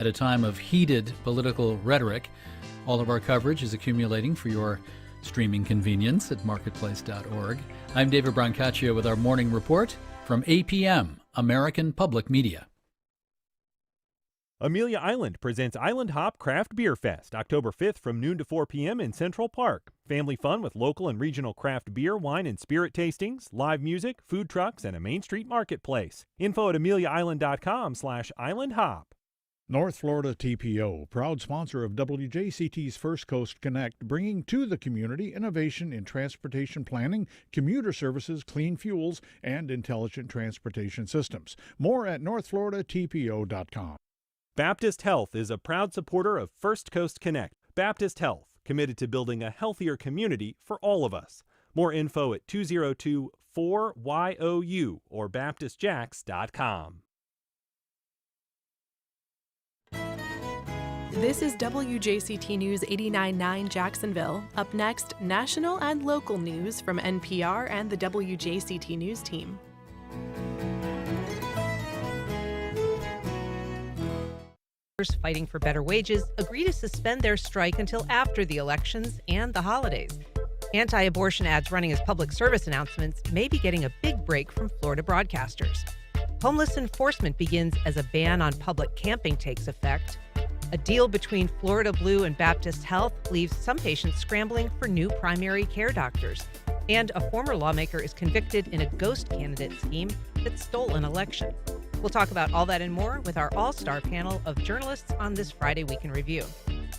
At a time of heated political rhetoric, all of our coverage is accumulating for your streaming convenience at marketplace.org. I'm David Brancaccio with our morning report from APM, American Public Media. Amelia Island presents Island Hop Craft Beer Fest, October 5th from noon to 4 p.m. in Central Park. Family fun with local and regional craft beer, wine, and spirit tastings, live music, food trucks, and a Main Street marketplace. Info at ameliaisland.com/islandhop. North Florida TPO, proud sponsor of WJCT's First Coast Connect, bringing to the community innovation in transportation planning, commuter services, clean fuels, and intelligent transportation systems. More at northfloridatpo.com. Baptist Health is a proud supporter of First Coast Connect. Baptist Health, committed to building a healthier community for all of us. More info at 202-4YOU or baptistjacks.com. This is WJCT News 89.9 Jacksonville. Up next, national and local news from NPR and the WJCT News team. Fighting for better wages agree to suspend their strike until after the elections and the holidays. Anti-abortion ads running as public service announcements may be getting a big break from Florida broadcasters. Homeless enforcement begins as a ban on public camping takes effect. A deal between Florida Blue and Baptist Health leaves some patients scrambling for new primary care doctors. And a former lawmaker is convicted in a ghost candidate scheme that stole an election. We'll talk about all that and more with our all-star panel of journalists on this Friday Week in Review.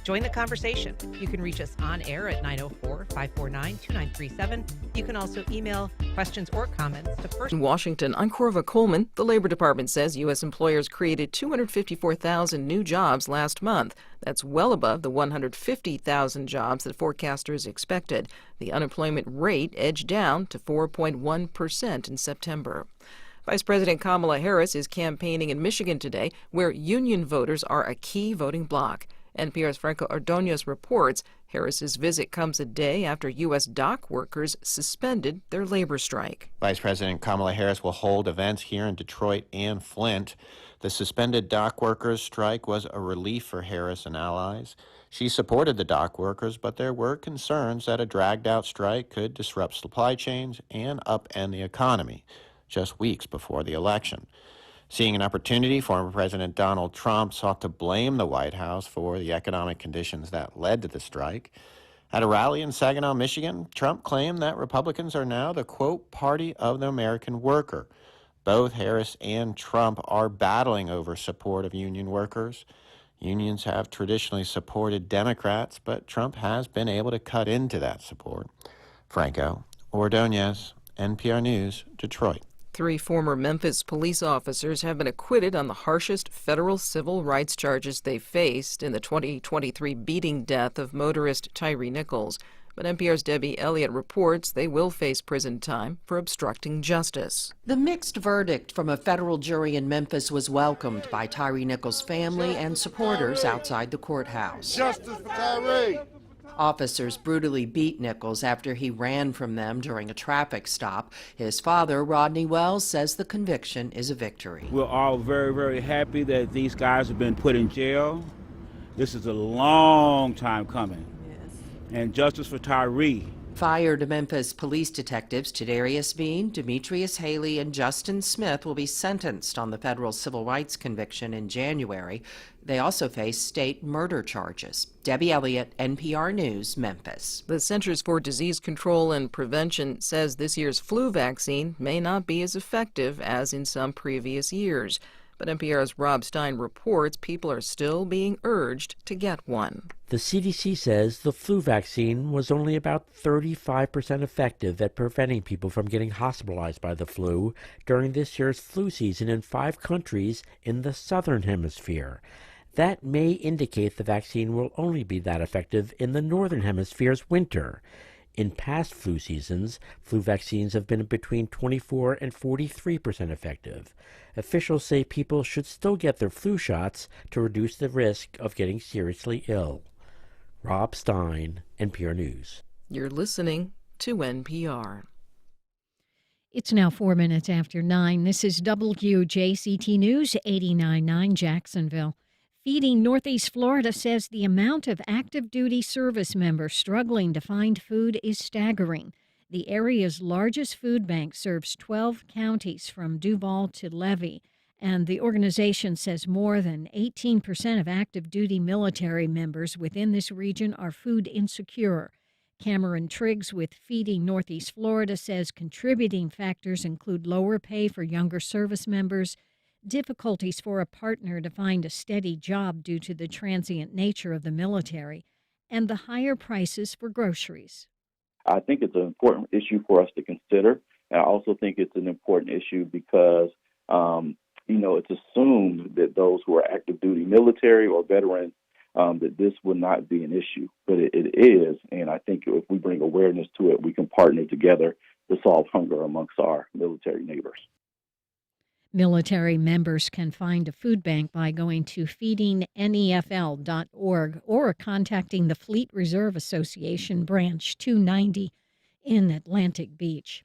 Join the conversation. You can reach us on air at 904-549-2937. You can also email questions or comments to First. In Washington, I'm Corva Coleman. The Labor Department says U.S. employers created 254,000 new jobs last month. That's well above the 150,000 jobs that forecasters expected. The unemployment rate edged down to 4.1% in September. Vice President Kamala Harris is campaigning in Michigan today, where union voters are a key voting bloc. NPR's Franco Ordonez reports Harris's visit comes a day after U.S. dock workers suspended their labor strike. Vice President Kamala Harris will hold events here in Detroit and Flint. The suspended dock workers strike was a relief for Harris and allies. She supported the dock workers, but there were concerns that a dragged-out strike could disrupt supply chains and upend the economy just weeks before the election. Seeing an opportunity, former President Donald Trump sought to blame the White House for the economic conditions that led to the strike. At a rally in Saginaw, Michigan, Trump claimed that Republicans are now the, quote, party of the American worker. Both Harris and Trump are battling over support of union workers. Unions have traditionally supported Democrats, but Trump has been able to cut into that support. Franco Ordonez, NPR News, Detroit. 3 former Memphis police officers have been acquitted on the harshest federal civil rights charges they faced in the 2023 beating death of motorist Tyree Nichols. But NPR's Debbie Elliott reports they will face prison time for obstructing justice. The mixed verdict from a federal jury in Memphis was welcomed by Tyree Nichols' family and supporters outside the courthouse. Justice for Tyree! Officers brutally beat Nichols after he ran from them during a traffic stop. His father, Rodney Wells, says the conviction is a victory. We're all very, very happy that these guys have been put in jail. This is a long time coming. Yes. And justice for Tyree. Fired Memphis police detectives Tadarius Bean, Demetrius Haley, and Justin Smith will be sentenced on the federal civil rights conviction in January. They also face state murder charges. Debbie Elliott, NPR News, Memphis. The Centers for Disease Control and Prevention says this year's flu vaccine may not be as effective as in some previous years. But NPR's Rob Stein reports people are still being urged to get one. The CDC says the flu vaccine was only about 35% effective at preventing people from getting hospitalized by the flu during this year's flu season in 5 countries in the southern hemisphere. That may indicate the vaccine will only be that effective in the northern hemisphere's winter. In past flu seasons, flu vaccines have been between 24 and 43% effective. Officials say people should still get their flu shots to reduce the risk of getting seriously ill. Rob Stein, NPR News. You're listening to NPR. It's now 4 minutes after 9. This is WJCT News 89.9 Jacksonville. Feeding Northeast Florida says the amount of active duty service members struggling to find food is staggering. The area's largest food bank serves 12 counties from Duval to Levy, and the organization says more than 18% of active duty military members within this region are food insecure. Cameron Triggs with Feeding Northeast Florida says contributing factors include lower pay for younger service members, difficulties for a partner to find a steady job due to the transient nature of the military, and the higher prices for groceries. I think it's an important issue for us to consider. And I also think it's an important issue because, it's assumed that those who are active duty military or veterans, that this would not be an issue. But it is. And I think if we bring awareness to it, we can partner together to solve hunger amongst our military neighbors. Military members can find a food bank by going to feedingnefl.org or contacting the Fleet Reserve Association Branch 290 in Atlantic Beach.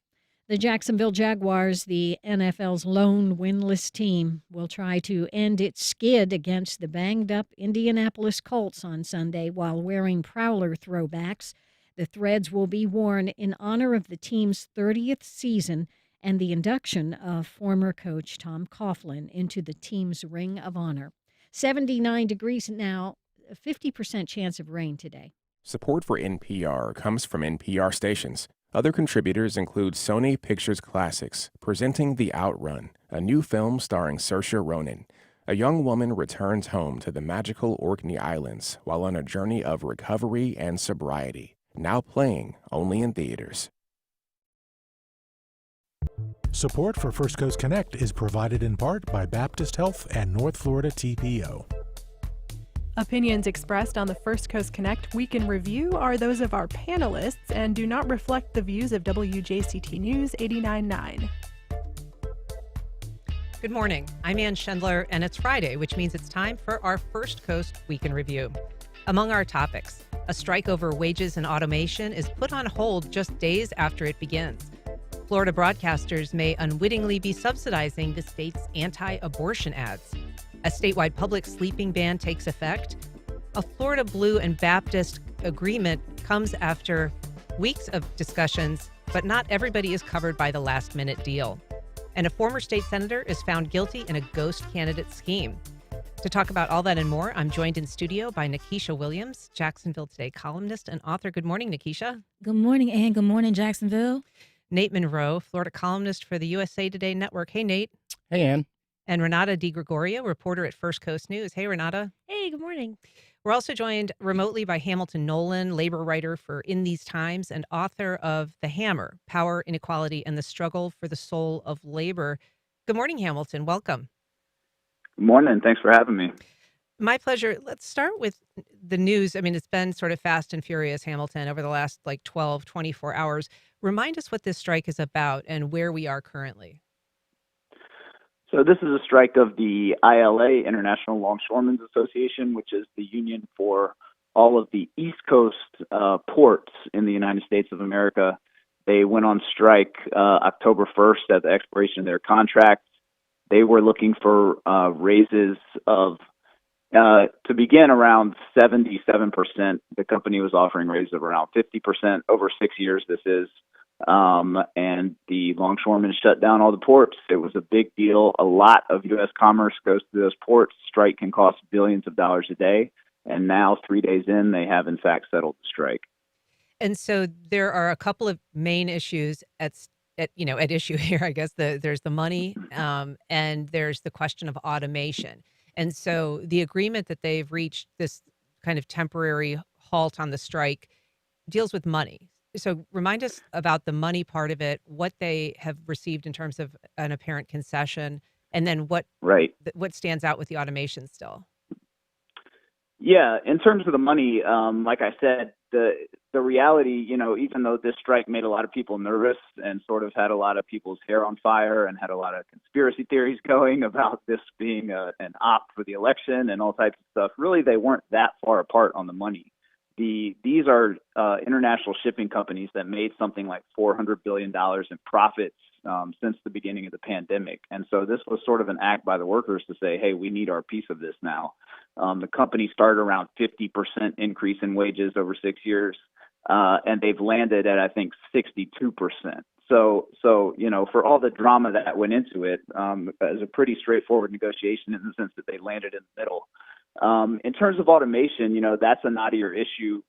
The Jacksonville Jaguars, the NFL's lone winless team, will try to end its skid against the banged-up Indianapolis Colts on Sunday while wearing Prowler throwbacks. The threads will be worn in honor of the team's 30th season and the induction of former coach Tom Coughlin into the team's Ring of Honor. 79 degrees now, a 50% chance of rain today. Support for NPR comes from NPR stations. Other contributors include Sony Pictures Classics, presenting The Outrun, a new film starring Saoirse Ronan. A young woman returns home to the magical Orkney Islands while on a journey of recovery and sobriety. Now playing only in theaters. Support for First Coast Connect is provided in part by Baptist Health and North Florida TPO. Opinions expressed on the First Coast Connect Week in Review are those of our panelists and do not reflect the views of WJCT News 89.9. Good morning. I'm Ann Schindler, and it's Friday, which means it's time for our First Coast Week in Review. Among our topics, a strike over wages and automation is put on hold just days after it begins. Florida broadcasters may unwittingly be subsidizing the state's anti-abortion ads. A statewide public sleeping ban takes effect. A Florida Blue and Baptist agreement comes after weeks of discussions, but not everybody is covered by the last-minute deal. And a former state senator is found guilty in a ghost candidate scheme. To talk about all that and more, I'm joined in studio by Nikisha Williams, Jacksonville Today columnist and author. Good morning, Nikisha. Good morning, Ann. Good morning, Jacksonville. Nate Monroe, Florida columnist for the USA Today Network. Hey, Nate. Hey, Ann. And Renata DiGregorio, reporter at First Coast News. Hey, Renata. Hey, good morning. We're also joined remotely by Hamilton Nolan, labor writer for In These Times and author of The Hammer, Power, Inequality, and the Struggle for the Soul of Labor. Good morning, Hamilton. Welcome. Good morning. Thanks for having me. My pleasure. Let's start with the news. I mean, it's been sort of fast and furious, Hamilton, over the last 12, 24 hours. Remind us what this strike is about and where we are currently. So this is a strike of the ILA, International Longshoremen Association, which is the union for all of the East Coast ports in the United States of America. They went on strike October 1st at the expiration of their contracts. They were looking for raises of to begin around 77%. The company was offering raises of around 50% over 6 years. This is, and the longshoremen shut down all the ports. It was a big deal. A lot of U.S. commerce goes through those ports. Strike can cost billions of dollars a day. And now, 3 days in, they have in fact settled the strike. And so there are a couple of main issues at issue here. I guess there's the money, and there's the question of automation. And so the agreement that they've reached, this kind of temporary halt on the strike, deals with money. So remind us about the money part of it, what they have received in terms of an apparent concession, and then what stands out with the automation still. Yeah, in terms of the money, like I said, the reality, even though this strike made a lot of people nervous and sort of had a lot of people's hair on fire and had a lot of conspiracy theories going about this being an op for the election and all types of stuff, really they weren't that far apart on the money. These are international shipping companies that made something like $400 billion in profits since the beginning of the pandemic. And so this was sort of an act by the workers to say, hey, we need our piece of this now. The company started around 50% increase in wages over 6 years, and they've landed at, I think, 62%. So for all the drama that went into it, it was a pretty straightforward negotiation in the sense that they landed in the middle. In terms of automation, that's a knottier issue.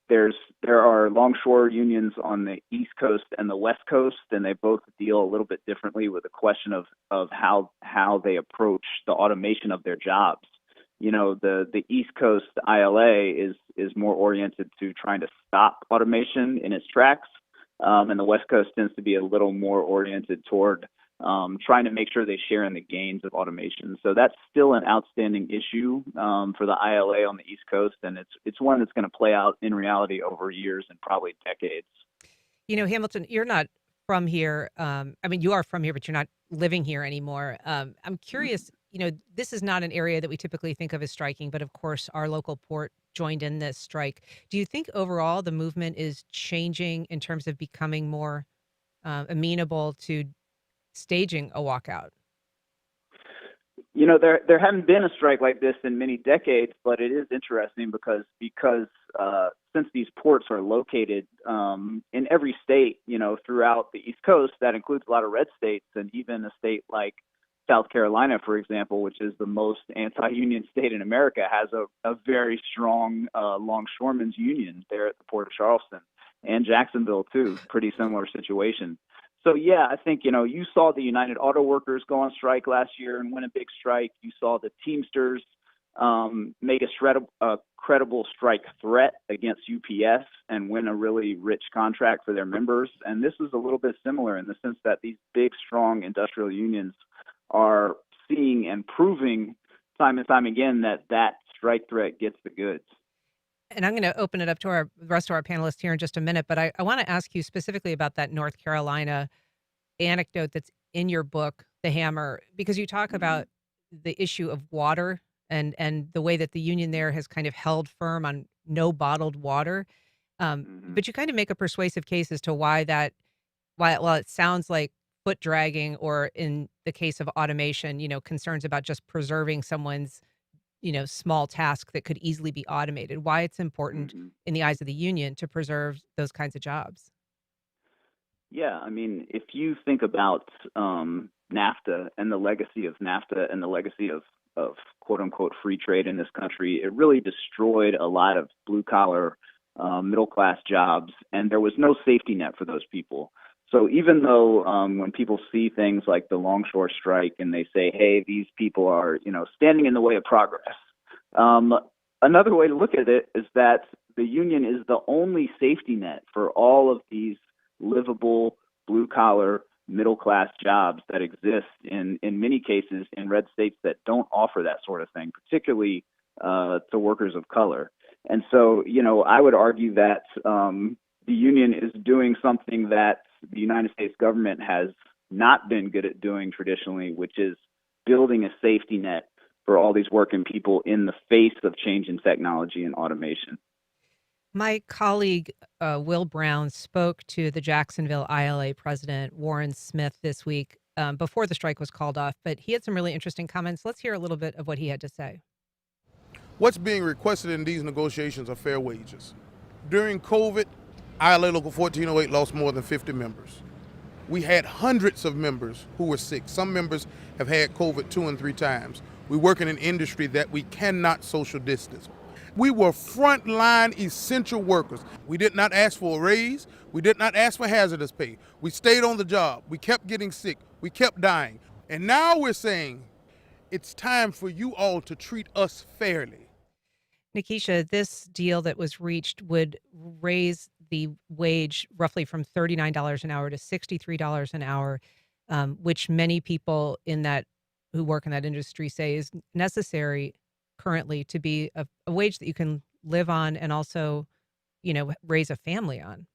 There are longshore unions on the East Coast and the West Coast, and they both deal a little bit differently with the question of how they approach the automation of their jobs. The East Coast ILA is more oriented to trying to stop automation in its tracks, and the West Coast tends to be a little more oriented toward trying to make sure they share in the gains of automation. So that's still an outstanding issue for the ILA on the East Coast, and it's one that's going to play out in reality over years and probably decades. Hamilton, you're not from here. You are from here, but you're not living here anymore. I'm curious, this is not an area that we typically think of as striking, but of course our local port joined in this strike. Do you think overall the movement is changing in terms of becoming more amenable to staging a walkout? There haven't been a strike like this in many decades, but it is interesting because since these ports are located in every state, throughout the East Coast, that includes a lot of red states, and even a state like South Carolina, for example, which is the most anti-union state in America, has a very strong longshoremen's union there at the Port of Charleston, and Jacksonville too. Pretty similar situation. So, yeah, I think, you saw the United Auto Workers go on strike last year and win a big strike. You saw the Teamsters make a credible strike threat against UPS and win a really rich contract for their members. And this is a little bit similar in the sense that these big, strong industrial unions are seeing and proving time and time again that strike threat gets the goods. And I'm going to open it up to the rest of our panelists here in just a minute, but I want to ask you specifically about that North Carolina anecdote that's in your book, The Hammer, because you talk about the issue of water and the way that the union there has kind of held firm on no bottled water. But you kind of make a persuasive case as to why while it sounds like foot dragging, or in the case of automation, concerns about just preserving someone's small task that could easily be automated, why it's important in the eyes of the union to preserve those kinds of jobs. Yeah, if you think about NAFTA and the legacy of NAFTA and the legacy of quote unquote free trade in this country, it really destroyed a lot of blue collar, middle class jobs, and there was no safety net for those people. So even though when people see things like the longshore strike and they say, hey, these people are, standing in the way of progress, another way to look at it is that the union is the only safety net for all of these livable, blue-collar, middle-class jobs that exist in many cases in red states that don't offer that sort of thing, particularly to workers of color. And so, I would argue that the union is doing something that the United States government has not been good at doing traditionally, which is building a safety net for all these working people in the face of change in technology and automation. My colleague, Will Brown, spoke to the Jacksonville ILA president, Warren Smith, this week before the strike was called off, but he had some really interesting comments. Let's hear a little bit of what he had to say. What's being requested in these negotiations are fair wages. During COVID, ILA Local 1408 lost more than 50 members. We had hundreds of members who were sick. Some members have had COVID 2 and 3 times. We work in an industry that we cannot social distance. We were frontline essential workers. We did not ask for a raise. We did not ask for hazardous pay. We stayed on the job. We kept getting sick. We kept dying. And now we're saying it's time for you all to treat us fairly. Nikisha, this deal that was reached would raise the wage roughly from $39 an hour to $63 an hour, which many people who work in that industry say is necessary currently to be a wage that you can live on and also, raise a family on.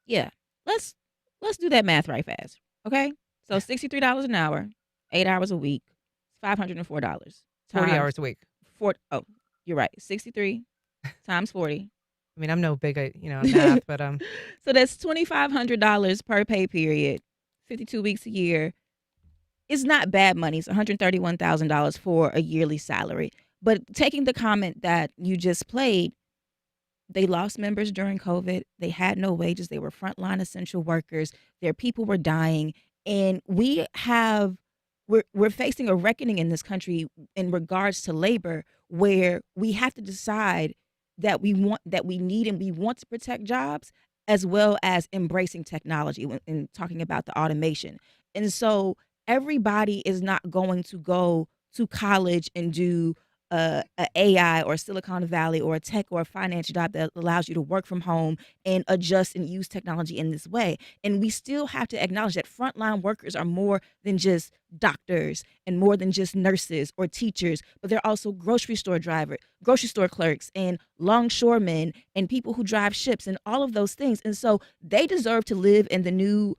Yeah, let's do that math right fast, okay? So $63 an hour, 8 hours a week, $504. 40 hours a week. You're right. 63 times 40 I mean, I'm no big at, math, but So that's $2,500 per pay period, 52 weeks a year. It's not bad money. It's $131,000 for a yearly salary. But taking the comment that you just played, they lost members during COVID. They had no wages. They were frontline essential workers. Their people were dying. And we're facing a reckoning in this country in regards to labor, where we have to decide that we need and we want to protect jobs, as well as embracing technology in talking about the automation. And so everybody is not going to go to college and do a AI or Silicon Valley or a tech or a finance job that allows you to work from home and adjust and use technology in this way. And we still have to acknowledge that frontline workers are more than just doctors and more than just nurses or teachers, but they're also grocery store clerks and longshoremen and people who drive ships and all of those things. And so they deserve to live in the new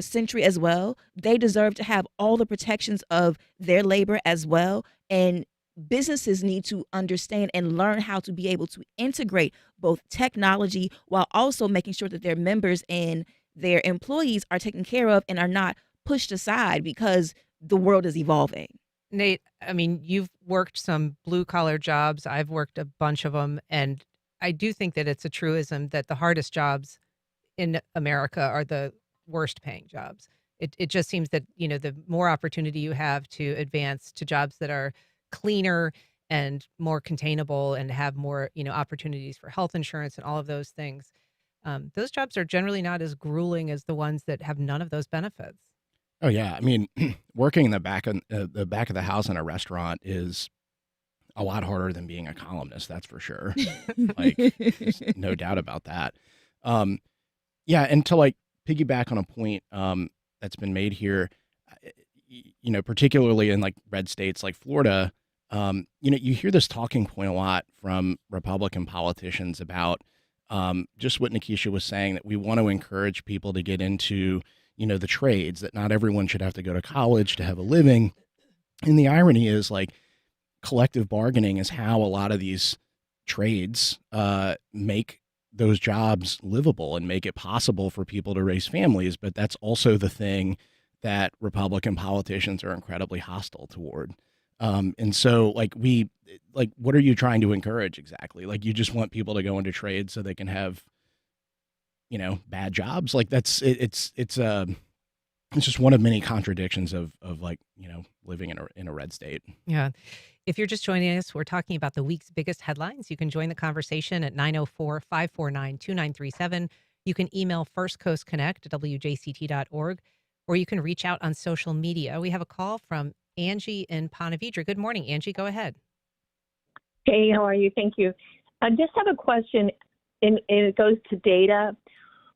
century as well. They deserve to have all the protections of their labor as well. And businesses need to understand and learn how to be able to integrate both technology while also making sure that their members and their employees are taken care of and are not pushed aside because the world is evolving. Nate, I mean, you've worked some blue collar jobs. I've worked a bunch of them. And I do think that it's a truism that the hardest jobs in America are the worst paying jobs. It just seems that, the more opportunity you have to advance to jobs that are cleaner and more containable and have more, opportunities for health insurance and all of those things. Those jobs are generally not as grueling as the ones that have none of those benefits. Oh yeah, I mean, working in the back of the house in a restaurant is a lot harder than being a columnist. That's for sure. Like, there's no doubt about that. Yeah, and to piggyback on a point that's been made here, particularly in red states like Florida. You hear this talking point a lot from Republican politicians about just what Nikisha was saying, that we want to encourage people to get into, the trades, that not everyone should have to go to college to have a living. And the irony is collective bargaining is how a lot of these trades make those jobs livable and make it possible for people to raise families. But that's also the thing that Republican politicians are incredibly hostile toward. And so what are you trying to encourage exactly? You just want people to go into trade so they can have, bad jobs. It's just one of many contradictions of living in a red state. Yeah. If you're just joining us, we're talking about the week's biggest headlines. You can join the conversation at 904-549-2937. You can email firstcoastconnect@wjct.org, or you can reach out on social media. We have a call from Angie in Ponte Vedra. Good morning, Angie. Go ahead. Hey, how are you? Thank you. I just have a question, and it goes to data.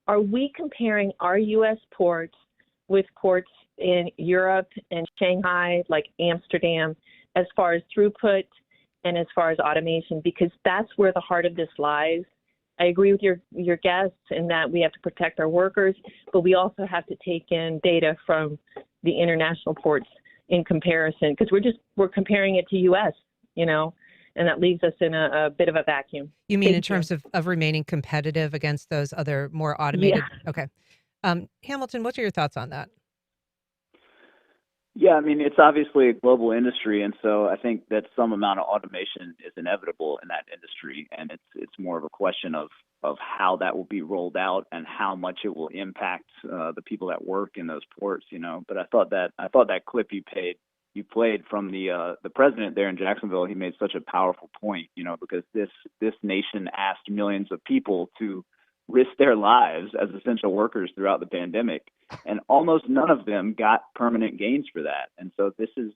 Are we comparing our U.S. ports with ports in Europe and Shanghai, like Amsterdam, as far as throughput and as far as automation? Because that's where the heart of this lies. I agree with your guests in that we have to protect our workers, but we also have to take in data from the international ports in comparison, because we're comparing it to U.S., and that leaves us in a bit of a vacuum. You mean in terms of remaining competitive against those other more automated? Yeah. Okay. Hamilton, what are your thoughts on that? Yeah, I mean, it's obviously a global industry, and so I think that some amount of automation is inevitable in that industry, and it's more of a question of how that will be rolled out and how much it will impact the people that work in those ports, But I thought that clip you played from the president there in Jacksonville, he made such a powerful point, because this nation asked millions of people to risk their lives as essential workers throughout the pandemic, and almost none of them got permanent gains for that. And so this is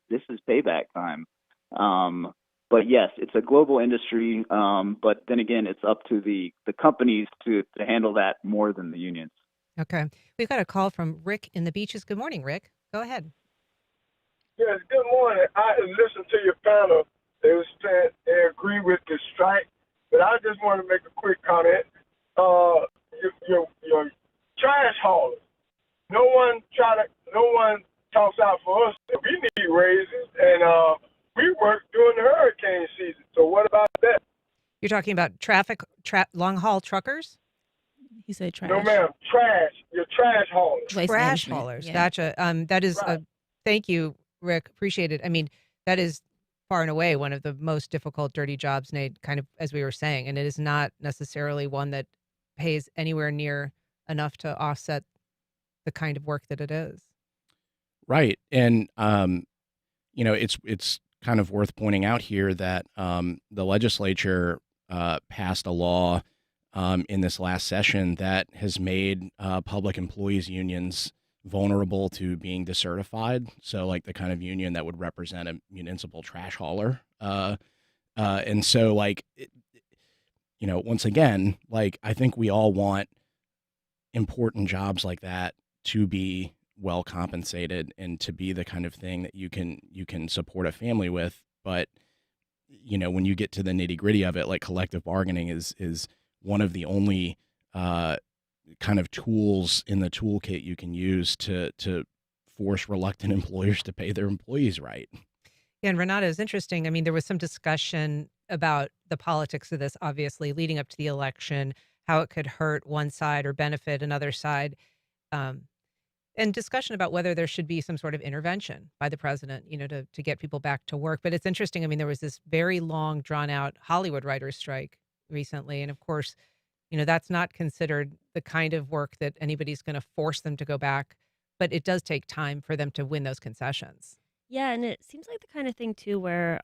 payback time. But yes, it's a global industry. But then again, it's up to the companies to handle that more than the unions. Okay. We've got a call from Rick in the Beaches. Good morning, Rick. Go ahead. Yes, good morning. I listened to your panel. They were saying they agree with the strike, but I just want to make a quick comment. Your trash haulers. No one talks out for us. We need raises, and we work during the hurricane season. So what about that? You're talking about long haul truckers? He said trash. No, ma'am. Trash. Your trash haulers. Waste Trash management. haulers. Yeah. Gotcha. That is Right. thank you, Rick. Appreciate it. I mean, that is far and away one of the most difficult, dirty jobs, Nate, kind of as we were saying. And it is not necessarily one that pays anywhere near enough to offset the kind of work that it is. Right. And, it's kind of worth pointing out here that the legislature passed a law in this last session that has made public employees unions vulnerable to being decertified. So like the kind of union that would represent a municipal trash hauler. And so once again, I think we all want important jobs like that to be well compensated and to be the kind of thing that you can support a family with. But, when you get to the nitty gritty of it, like collective bargaining is one of the only kind of tools in the toolkit you can use to force reluctant employers to pay their employees right. Yeah, and Renata, is interesting. I mean, there was some discussion about the politics of this, obviously, leading up to the election, how it could hurt one side or benefit another side, and discussion about whether there should be some sort of intervention by the president, to get people back to work. But it's interesting. I mean, there was this very long, drawn-out Hollywood writers' strike recently, and of course, that's not considered the kind of work that anybody's going to force them to go back, but it does take time for them to win those concessions. Yeah, and it seems like the kind of thing too where,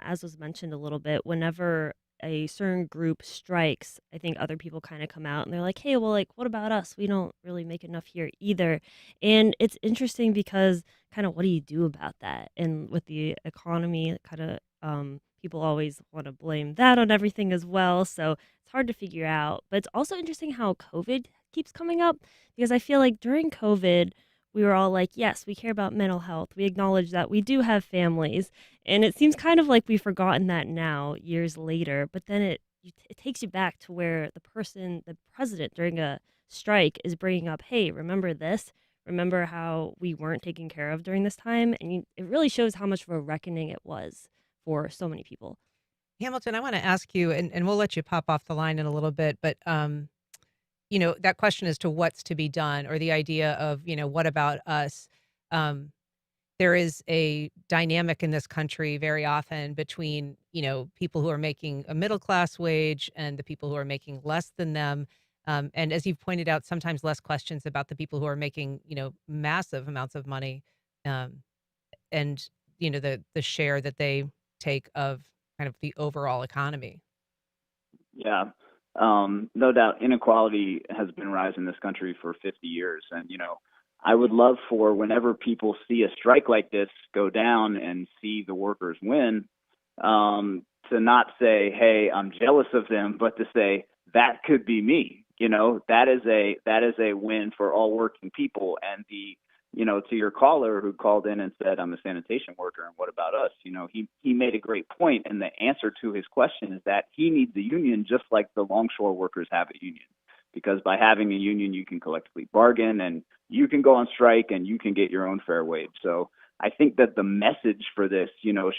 as was mentioned a little bit, whenever a certain group strikes, I think other people kind of come out and they're like, hey, well, what about us? We don't really make enough here either. And it's interesting because kind of what do you do about that? And with the economy, kind of people always want to blame that on everything as well. So it's hard to figure out. But it's also interesting how COVID keeps coming up because I feel like during COVID, we were all like, yes, we care about mental health. We acknowledge that we do have families. And it seems kind of like we've forgotten that now, years later. But then it takes you back to where the president during a strike is bringing up, hey, remember this? Remember how we weren't taken care of during this time? And it really shows how much of a reckoning it was for so many people. Hamilton, I want to ask you, and we'll let you pop off the line in a little bit, but that question as to what's to be done, or the idea of, what about us? There is a dynamic in this country very often between, people who are making a middle class wage and the people who are making less than them. And as you've pointed out, sometimes less questions about the people who are making, massive amounts of money, and, the share that they take of kind of the overall economy. Yeah. No doubt inequality has been rising in this country for 50 years. And, I would love for whenever people see a strike like this go down and see the workers win, to not say, hey, I'm jealous of them, but to say that could be me. That is a win for all working people. And to your caller who called in and said, I'm a sanitation worker and what about us? He made a great point. And the answer to his question is that he needs a union just like the longshore workers have a union. Because by having a union, you can collectively bargain and you can go on strike and you can get your own fair wage. So I think that the message for this,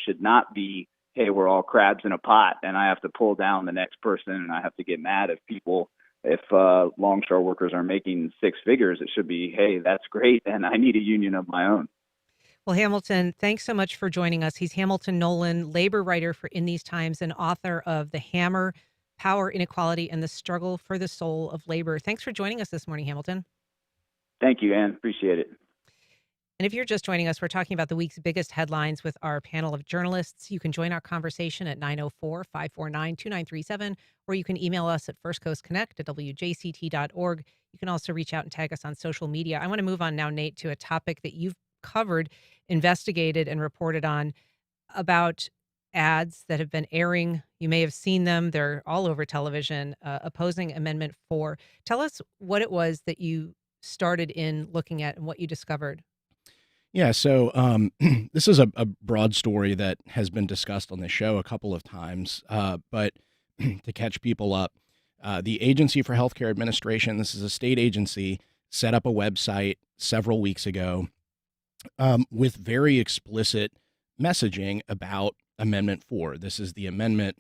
should not be, hey, we're all crabs in a pot and I have to pull down the next person and I have to get mad if longshore workers are making six figures. It should be, hey, that's great and I need a union of my own. Well, Hamilton, thanks so much for joining us. He's Hamilton Nolan, labor writer for In These Times and author of The Hammer, Power, Inequality, and the Struggle for the Soul of Labor. Thanks for joining us this morning, Hamilton. Thank you, Ann. Appreciate it. And if you're just joining us, we're talking about the week's biggest headlines with our panel of journalists. You can join our conversation at 904-549-2937, or you can email us at firstcoastconnect@wjct.org. You can also reach out and tag us on social media. I want to move on now, Nate, to a topic that you've covered, investigated, and reported on about ads that have been airing. You may have seen them. They're all over television, opposing Amendment 4. Tell us what it was that you started in looking at and what you discovered. Yeah, so this is a broad story that has been discussed on the show a couple of times, but to catch people up, the Agency for Healthcare Administration, this is a state agency, set up a website several weeks ago with very explicit messaging about Amendment 4. This is the amendment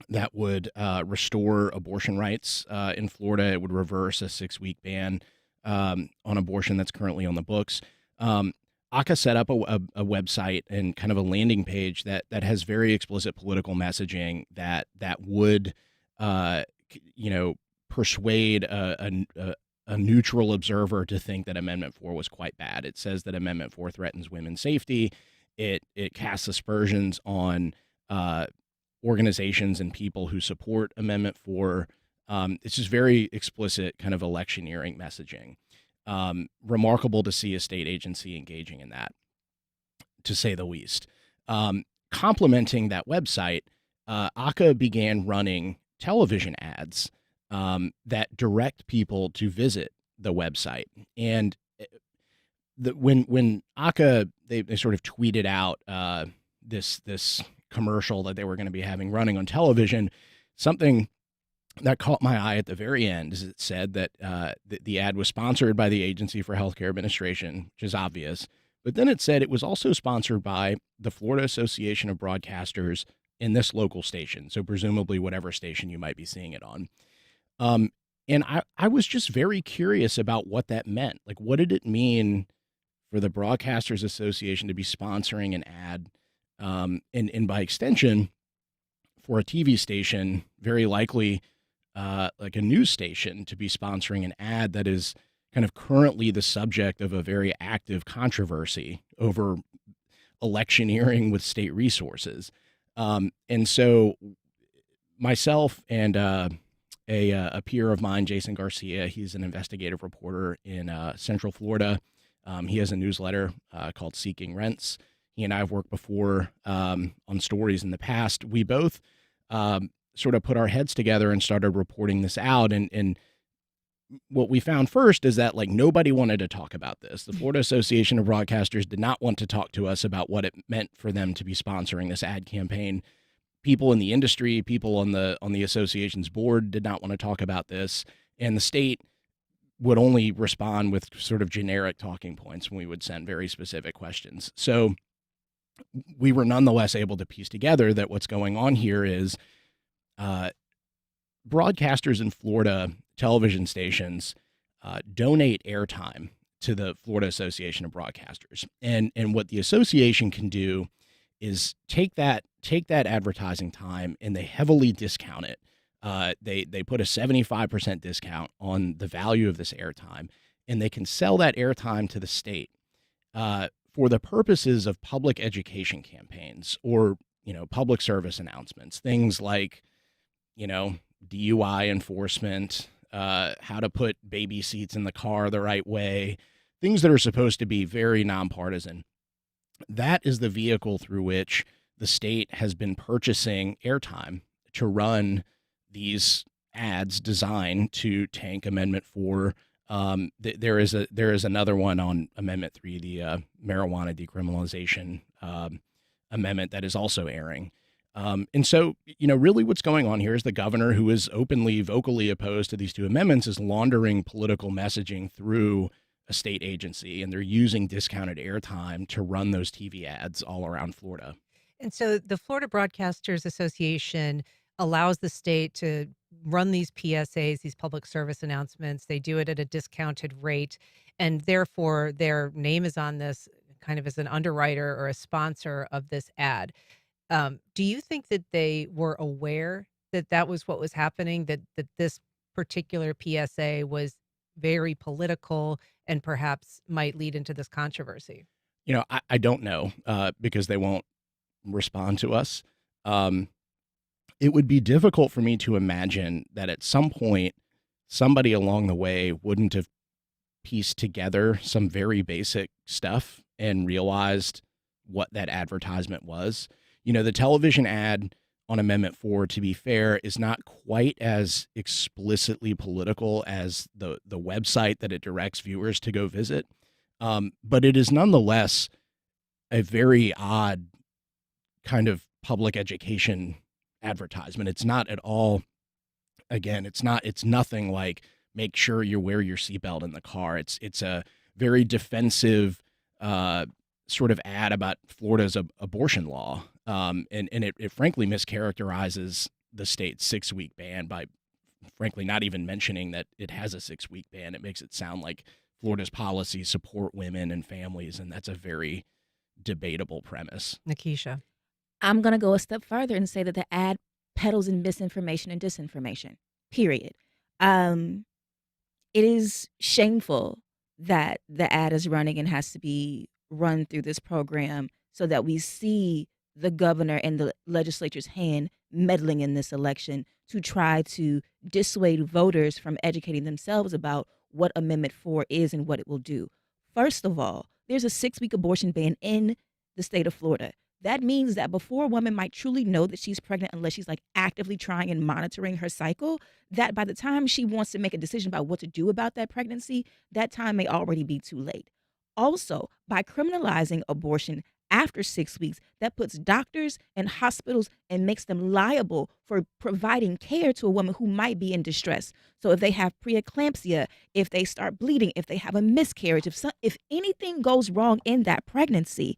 that would restore abortion rights in Florida. It would reverse a 6-week ban on abortion that's currently on the books. ACA set up a website and kind of a landing page that has very explicit political messaging that would, persuade a neutral observer to think that Amendment 4 was quite bad. It says that Amendment 4 threatens women's safety. It casts aspersions on organizations and people who support Amendment 4. It's just very explicit kind of electioneering messaging. Remarkable to see a state agency engaging in that, to say the least. Complementing that website, ACA began running television ads that direct people to visit the website. And when ACA, they sort of tweeted out this commercial that they were going to be having running on television, something that caught my eye at the very end is it said that the ad was sponsored by the Agency for Healthcare Administration, which is obvious. But then it said it was also sponsored by the Florida Association of Broadcasters in this local station. So presumably whatever station you might be seeing it on. And I was just very curious about what that meant. Like, what did it mean for the Broadcasters Association to be sponsoring an ad? And by extension, for a TV station, very likely like a news station, to be sponsoring an ad that is kind of currently the subject of a very active controversy over electioneering with state resources. And so myself and a peer of mine, Jason Garcia, he's an investigative reporter in Central Florida. He has a newsletter called Seeking Rents. He and I have worked before on stories in the past. We both sort of put our heads together and started reporting this out. And what we found first is that, like, nobody wanted to talk about this. The Florida Association of Broadcasters did not want to talk to us about what it meant for them to be sponsoring this ad campaign. People in the industry, people on the association's board did not want to talk about this. And the state would only respond with sort of generic talking points when we would send very specific questions. So we were nonetheless able to piece together that what's going on here is broadcasters in Florida, television stations, donate airtime to the Florida Association of Broadcasters. And what the association can do is take that advertising time and they heavily discount it. They put a 75% discount on the value of this airtime, and they can sell that airtime to the state for the purposes of public education campaigns or, public service announcements, things like, DUI enforcement, how to put baby seats in the car the right way, things that are supposed to be very nonpartisan. That is the vehicle through which the state has been purchasing airtime to run these ads designed to tank Amendment 4. There is another one on Amendment 3, the marijuana decriminalization amendment that is also airing. And so, really what's going on here is the governor, who is openly, vocally opposed to these two amendments, is laundering political messaging through a state agency, and they're using discounted airtime to run those TV ads all around Florida. And so the Florida Broadcasters Association allows the state to run these PSAs, these public service announcements. They do it at a discounted rate, and therefore their name is on this kind of as an underwriter or a sponsor of this ad. Do you think that they were aware that that was what was happening, that this particular PSA was very political and perhaps might lead into this controversy? I don't know because they won't respond to us. It would be difficult for me to imagine that at some point somebody along the way wouldn't have pieced together some very basic stuff and realized what that advertisement was. The television ad on Amendment 4, to be fair, is not quite as explicitly political as the website that it directs viewers to go visit. But it is nonetheless a very odd kind of public education advertisement. It's not at all, again, it's nothing like make sure you wear your seatbelt in the car. It's a very defensive sort of ad about Florida's abortion law. And it frankly mischaracterizes the state's 6-week ban by, frankly, not even mentioning that it has a 6-week ban. It makes it sound like Florida's policies support women and families, and that's a very debatable premise. Nikisha. I'm going to go a step further and say that the ad peddles in misinformation and disinformation, period. It is shameful that the ad is running and has to be run through this program so that we see the governor and the legislature's hand meddling in this election to try to dissuade voters from educating themselves about what Amendment 4 is and what it will do. First of all, there's a 6-week abortion ban in the state of Florida. That means that before a woman might truly know that she's pregnant, unless she's like actively trying and monitoring her cycle, that by the time she wants to make a decision about what to do about that pregnancy, that time may already be too late. Also, by criminalizing abortion after 6 weeks, that puts doctors and hospitals and makes them liable for providing care to a woman who might be in distress. So if they have preeclampsia, if they start bleeding, if they have a miscarriage, if anything goes wrong in that pregnancy,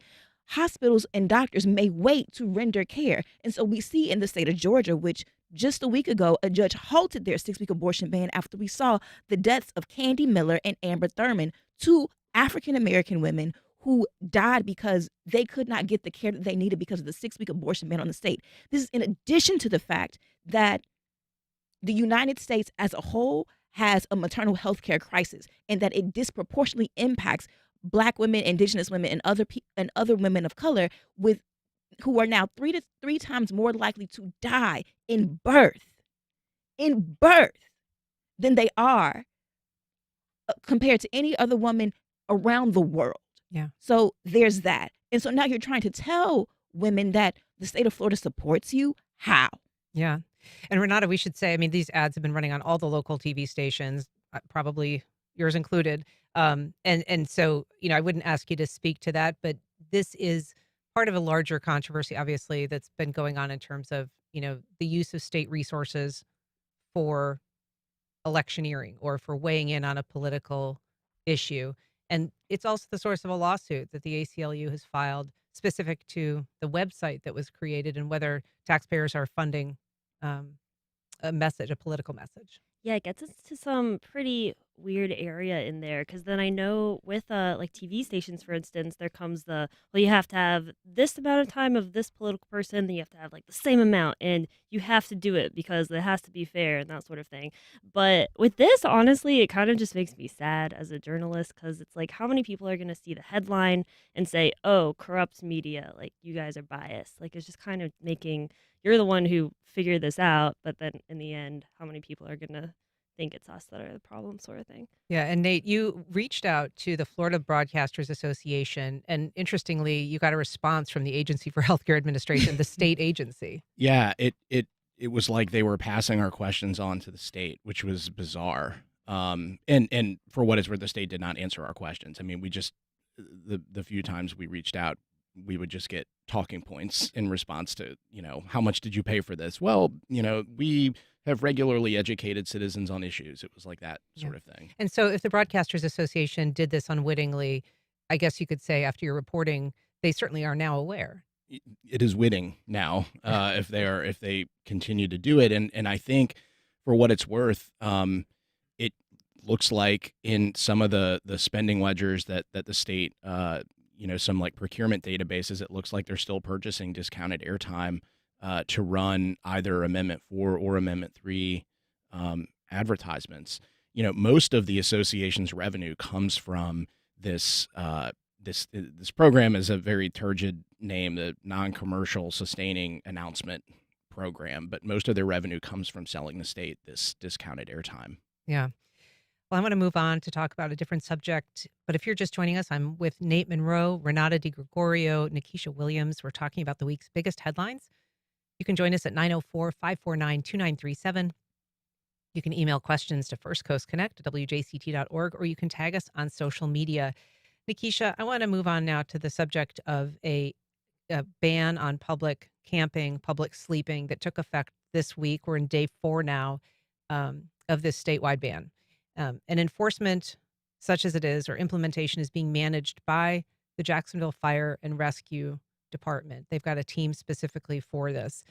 hospitals and doctors may wait to render care. And so we see in the state of Georgia, which just a week ago, a judge halted their 6-week abortion ban after we saw the deaths of Candy Miller and Amber Thurman, 2 African-American women who died because they could not get the care that they needed because of the 6-week abortion ban on the state. This is in addition to the fact that the United States as a whole has a maternal health care crisis, and that it disproportionately impacts Black women, Indigenous women, and other women of color who are now 3 times more likely to die in birth than they are compared to any other woman around the world. Yeah. So there's that. And so now you're trying to tell women that the state of Florida supports you. How? Yeah. And Renata, we should say, I mean, these ads have been running on all the local TV stations, probably yours included. And so, I wouldn't ask you to speak to that, but this is part of a larger controversy, obviously, that's been going on in terms of, the use of state resources for electioneering or for weighing in on a political issue. And it's also the source of a lawsuit that the ACLU has filed specific to the website that was created and whether taxpayers are funding a political message. Yeah, it gets us to some pretty weird area in there because then I know with like TV stations, for instance, there comes you have to have this amount of time of this political person, then you have to have like the same amount, and you have to do it because it has to be fair and that sort of thing. But with this, honestly, it kind of just makes me sad as a journalist because it's like, how many people are going to see the headline and say, oh, corrupt media, like you guys are biased? Like it's just kind of making, you're the one who figured this out, but then in the end, how many people are going to think it's us that are the problem, sort of thing. Yeah. And Nate, you reached out to the Florida Broadcasters Association, and interestingly, you got a response from the Agency for Healthcare Administration, the state agency. Yeah, it was like they were passing our questions on to the state, which was bizarre. And for what it's worth, the state did not answer our questions. I mean, we just the few times we reached out, we would just get talking points in response to, how much did you pay for this? Well, we have regularly educated citizens on issues. It was like that sort of thing. And so if the Broadcasters Association did this unwittingly, I guess you could say after your reporting, they certainly are now aware. It is witting now if they continue to do it. And I think for what it's worth, it looks like in some of the spending ledgers that the state, some like procurement databases, it looks like they're still purchasing discounted airtime to run either Amendment 4 or Amendment 3 advertisements. Most of the association's revenue comes from this this program is a very turgid name, the non-commercial sustaining announcement program, but most of their revenue comes from selling the state this discounted airtime. Yeah. Well, I want to move on to talk about a different subject. But if you're just joining us, I'm with Nate Monroe, Renata DiGregorio, Nikisha Williams. We're talking about the week's biggest headlines. You can join us at 904-549-2937. You can email questions to firstcoastconnect@wjct.org, or you can tag us on social media. Nikisha, I want to move on now to the subject of a ban on public camping, public sleeping that took effect this week. We're in day 4 now of this statewide ban. And enforcement, such as it is, or implementation is being managed by the Jacksonville Fire and Rescue Department. They've got a team specifically for this.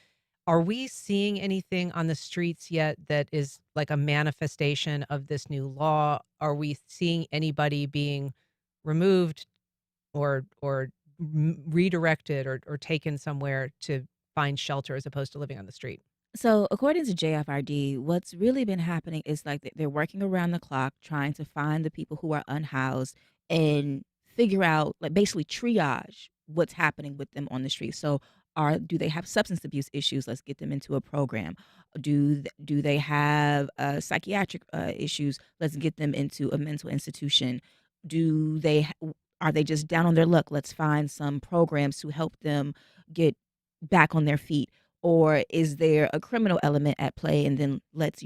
Are we seeing anything on the streets yet that is like a manifestation of this new law? Are we seeing anybody being removed or redirected or taken somewhere to find shelter as opposed to living on the street? So, according to JFRD, what's really been happening is like they're working around the clock trying to find the people who are unhoused and figure out, like, basically triage what's happening with them on the street. So, do they have substance abuse issues? Let's get them into a program. Do they have psychiatric issues? Let's get them into a mental institution. Do they are they just down on their luck? Let's find some programs to help them get back on their feet. Or is there a criminal element at play? And then let's,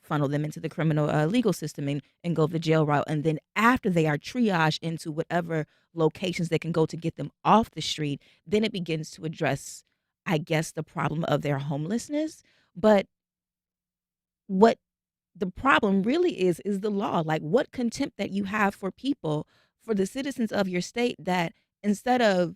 funnel them into the criminal legal system and go the jail route. And then after they are triaged into whatever locations they can go to get them off the street, then it begins to address, I guess, the problem of their homelessness. But what the problem really is the law. Like, what contempt that you have for people, for the citizens of your state, that instead of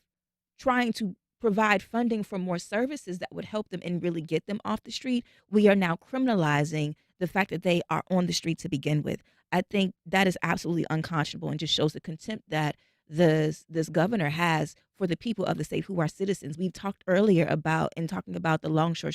trying to provide funding for more services that would help them and really get them off the street, we are now criminalizing the fact that they are on the street to begin with. I think that is absolutely unconscionable and just shows the contempt that this governor has for the people of the state who are citizens. We've talked earlier about, in talking about the longshoremen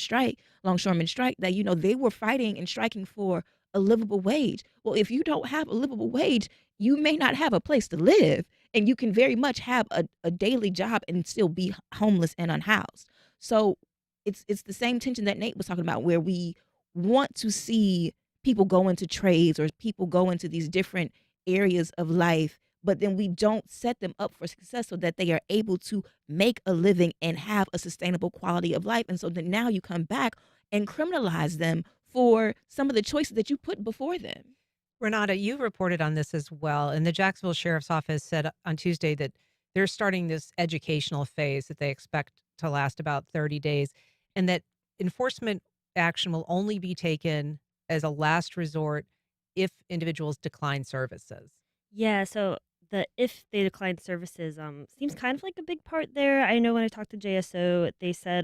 strike, that they were fighting and striking for a livable wage. Well, if you don't have a livable wage, you may not have a place to live, and you can very much have a daily job and still be homeless and unhoused. So it's the same tension that Nate was talking about, where we want to see people go into trades or people go into these different areas of life, but then we don't set them up for success so that they are able to make a living and have a sustainable quality of life. And so then now you come back and criminalize them for some of the choices that you put before them. Renata, you reported on this as well, and the Jacksonville Sheriff's Office said on Tuesday that they're starting this educational phase that they expect to last about 30 days, and that enforcement action will only be taken as a last resort if individuals decline services. Yeah, so the if they decline services seems kind of like a big part there. I know when I talked to JSO, they said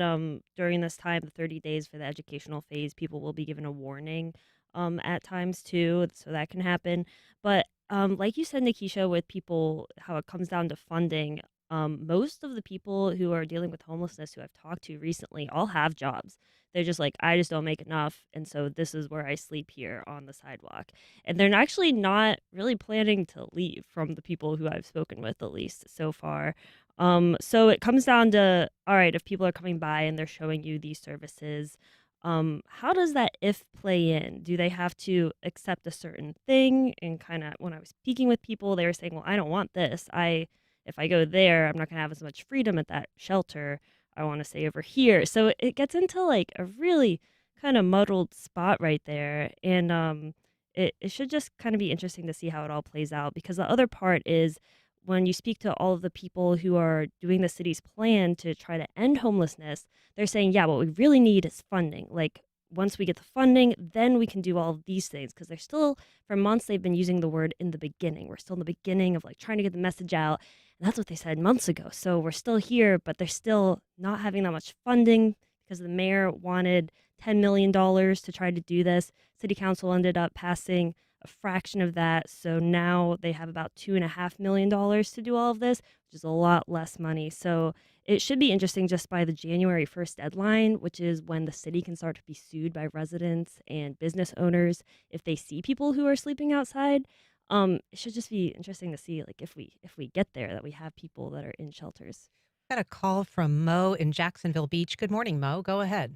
during this time, the 30 days for the educational phase, people will be given a warning at times too, so that can happen. But like you said, Nikisha, with people, how it comes down to funding, most of the people who are dealing with homelessness who I've talked to recently all have jobs. They're just like, I just don't make enough, and so this is where I sleep here on the sidewalk. And they're actually not really planning to leave, from the people who I've spoken with, at least so far. So it comes down to, all right, if people are coming by and they're showing you these services, how does that if play in? Do they have to accept a certain thing? And kind of when I was speaking with people, they were saying, well, I don't want this. If I go there, I'm not going to have as much freedom at that shelter. I want to stay over here. So it gets into like a really kind of muddled spot right there. And it should just kind of be interesting to see how it all plays out, because the other part is when you speak to all of the people who are doing the city's plan to try to end homelessness, they're saying, yeah, what we really need is funding. Like, once we get the funding, then we can do all of these things. Because they're still, for months, they've been using the word in the beginning. We're still in the beginning of like trying to get the message out. And that's what they said months ago. So we're still here, but they're still not having that much funding because the mayor wanted $10 million to try to do this. City council ended up passing a fraction of that. So now they have about $2.5 million to do all of this, which is a lot less money. So it should be interesting just by the January 1st deadline, which is when the city can start to be sued by residents and business owners if they see people who are sleeping outside. It should just be interesting to see, like, if we get there, that we have people that are in shelters. Got a call from Mo in Jacksonville Beach. Good morning, Mo. Go ahead.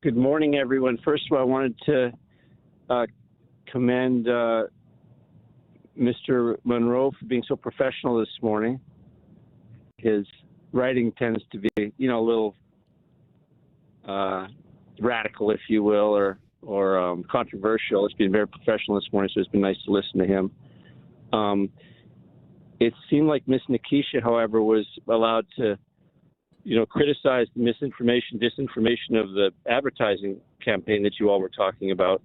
Good morning, everyone. First of all, I wanted to commend Mr. Monroe for being so professional this morning. His writing tends to be, a little radical, if you will, or controversial. It's been very professional this morning, so it's been nice to listen to him. It seemed like Miss Nikisha, however, was allowed to, criticize the disinformation of the advertising campaign that you all were talking about,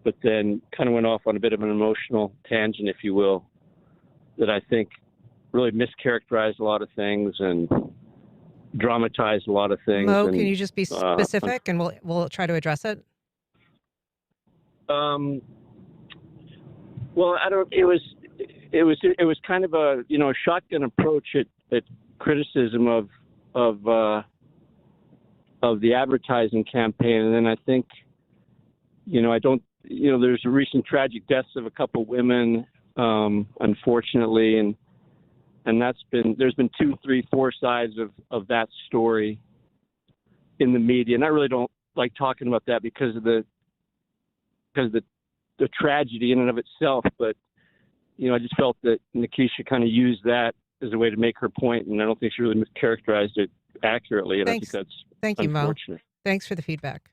but then kind of went off on a bit of an emotional tangent, if you will, that I think really mischaracterized a lot of things and dramatized a lot of things. Mo, And can you just be specific, and we'll try to address it? Well, I don't. It was kind of a shotgun approach at criticism of the advertising campaign, and then I think there's recent tragic deaths of a couple women, unfortunately, and there's been 2, 3, 4 sides of that story in the media, and I really don't like talking about that because of the tragedy in and of itself. But I just felt that Nikisha kind of used that as a way to make her point, and I don't think she really characterized it accurately. And Thanks. I think that's Thank you, Mo. unfortunate. Thanks for the feedback.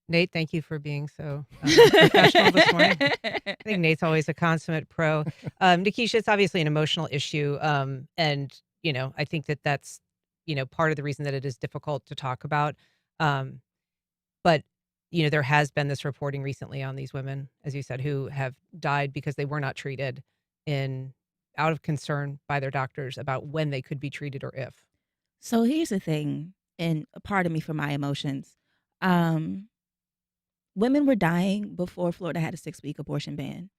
Nate, thank you for being so professional this morning. I think Nate's always a consummate pro. Nikisha, it's obviously an emotional issue, and I think that's part of the reason that it is difficult to talk about. But there has been this reporting recently on these women, as you said, who have died because they were not treated out of concern by their doctors about when they could be treated or if. So here's the thing, and pardon me for my emotions. Women were dying before Florida had a 6-week abortion ban.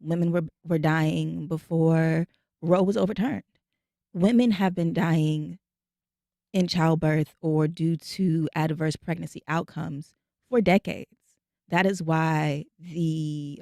Women were dying before Roe was overturned. Women have been dying in childbirth or due to adverse pregnancy outcomes for decades. That is why the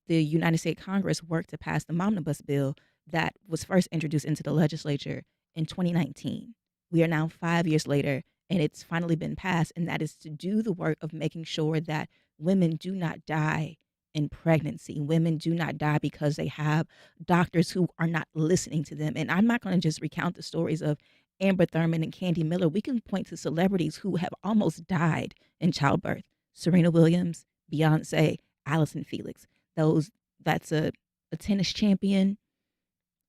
United States Congress worked to pass the Omnibus bill that was first introduced into the legislature in 2019. We are now 5 years later, and it's finally been passed, and that is to do the work of making sure that women do not die in pregnancy. Women do not die because they have doctors who are not listening to them. And I'm not going to just recount the stories of Amber Thurman and Candy Miller. We can point to celebrities who have almost died in childbirth. Serena Williams, Beyonce, Allison Felix. That's a tennis champion,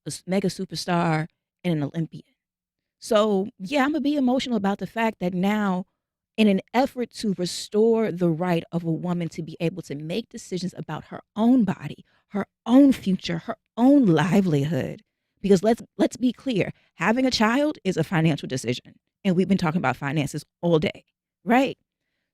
a mega superstar, and an Olympian. So, yeah, I'm going to be emotional about the fact that now, in an effort to restore the right of a woman to be able to make decisions about her own body, her own future, her own livelihood, because let's be clear, having a child is a financial decision, and we've been talking about finances all day, right?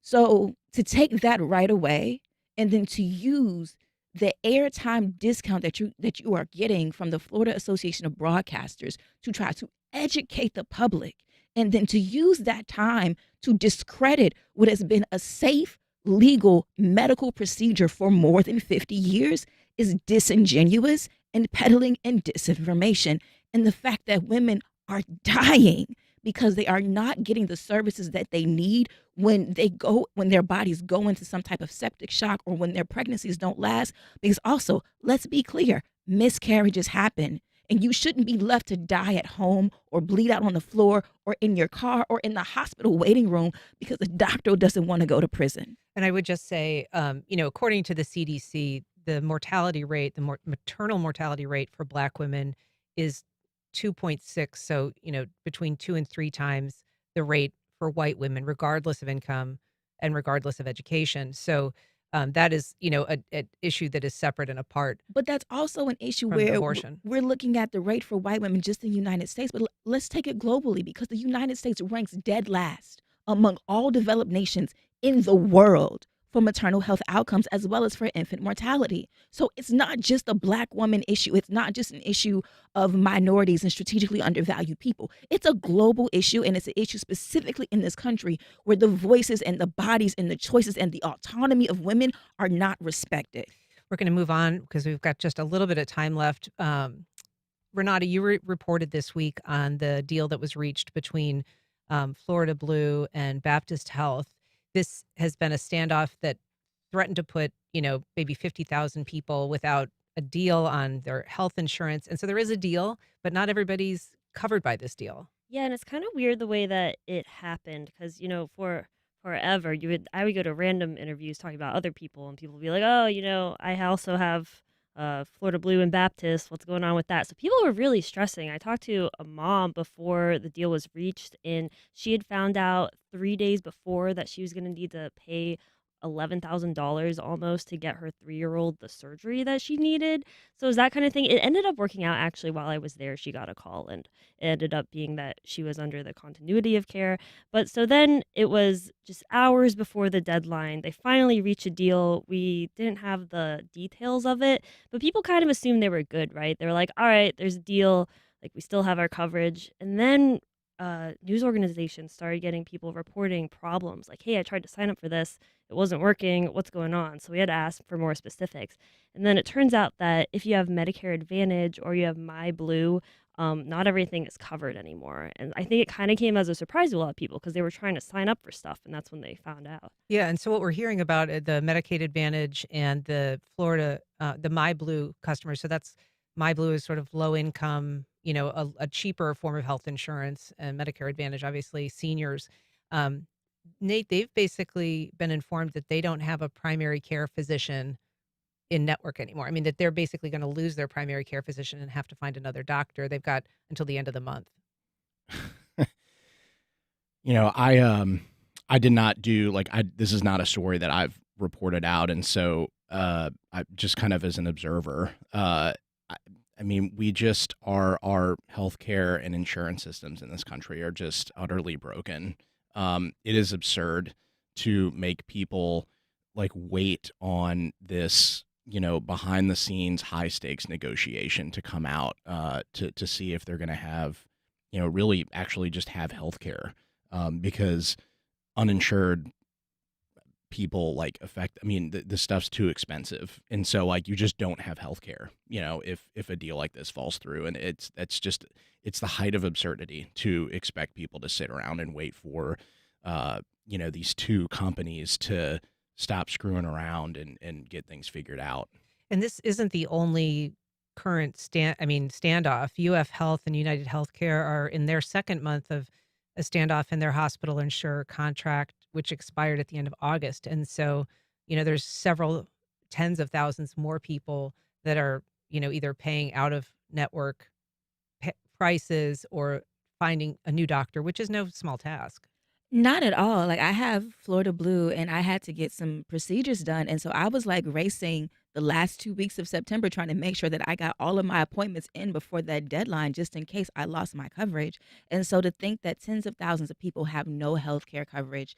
So to take that right away and then to use the airtime discount that you are getting from the Florida Association of Broadcasters to try to educate the public, and then to use that time to discredit what has been a safe, legal, medical procedure for more than 50 years is disingenuous and peddling and disinformation. And the fact that women are dying because they are not getting the services that they need when their bodies go into some type of septic shock or when their pregnancies don't last. Because also, let's be clear, miscarriages happen. And you shouldn't be left to die at home or bleed out on the floor or in your car or in the hospital waiting room because the doctor doesn't want to go to prison. And I would just say, according to the CDC, the mortality rate, maternal mortality rate for Black women is 2.6. So, between 2 and 3 times the rate for white women, regardless of income and regardless of education. So, that is, an issue that is separate and apart. But that's also an issue from where abortion. We're looking at the rate for white women just in the United States, but let's take it globally because the United States ranks dead last among all developed nations in the world for maternal health outcomes as well as for infant mortality. So it's not just a Black woman issue. It's not just an issue of minorities and strategically undervalued people. It's a global issue, and it's an issue specifically in this country where the voices and the bodies and the choices and the autonomy of women are not respected. We're going to move on because we've got just a little bit of time left. Renata, you reported this week on the deal that was reached between Florida Blue and Baptist Health. This has been a standoff that threatened to put, maybe 50,000 people without a deal on their health insurance. And so there is a deal, but not everybody's covered by this deal. Yeah, and it's kind of weird the way that it happened because, for forever, I would go to random interviews talking about other people, and people would be like, oh, I also have Florida Blue and Baptist. What's going on with that? So people were really stressing. I talked to a mom before the deal was reached, and she had found out 3 days before that she was going to need to pay $11,000 almost to get her 3-year-old the surgery that she needed. So it was that kind of thing. It ended up working out actually while I was there. She got a call and it ended up being that she was under the continuity of care. But so then it was just hours before the deadline. They finally reached a deal. We didn't have the details of it, but people kind of assumed they were good, right? They were like, all right, there's a deal. Like, we still have our coverage. And then news organizations started getting people reporting problems like, hey, I tried to sign up for this. It wasn't working. What's going on? So we had to ask for more specifics. And then it turns out that if you have Medicare Advantage or you have MyBlue, not everything is covered anymore. And I think it kind of came as a surprise to a lot of people because they were trying to sign up for stuff, and that's when they found out. Yeah, and so what we're hearing about the Medicaid Advantage and the Florida, the MyBlue customers. So that's MyBlue is sort of low income, a cheaper form of health insurance, and Medicare Advantage, obviously seniors. Um, Nate, they've basically been informed that they don't have a primary care physician in network anymore. I mean, that they're basically going to lose their primary care physician and have to find another doctor. They've got until the end of the month. I did not do this is not a story that I've reported out, and so I just kind of as an observer, I mean, we just our healthcare and insurance systems in this country are just utterly broken. It is absurd to make people wait on this, behind the scenes high stakes negotiation to come out to see if they're going to have, really actually just have healthcare, because uninsured people I mean, the stuff's too expensive, and so you just don't have health care, if a deal like this falls through. And it's the height of absurdity to expect people to sit around and wait for these two companies to stop screwing around and get things figured out. And this isn't the only current standoff. UF Health and United Healthcare are in their second month of a standoff in their hospital insurer contract, which expired at the end of August. And so, there's several tens of thousands more people that are, either paying out of network prices or finding a new doctor, which is no small task. Not at all. Like, I have Florida Blue and I had to get some procedures done. And so I was racing the last 2 weeks of September trying to make sure that I got all of my appointments in before that deadline, just in case I lost my coverage. And so to think that tens of thousands of people have no health care coverage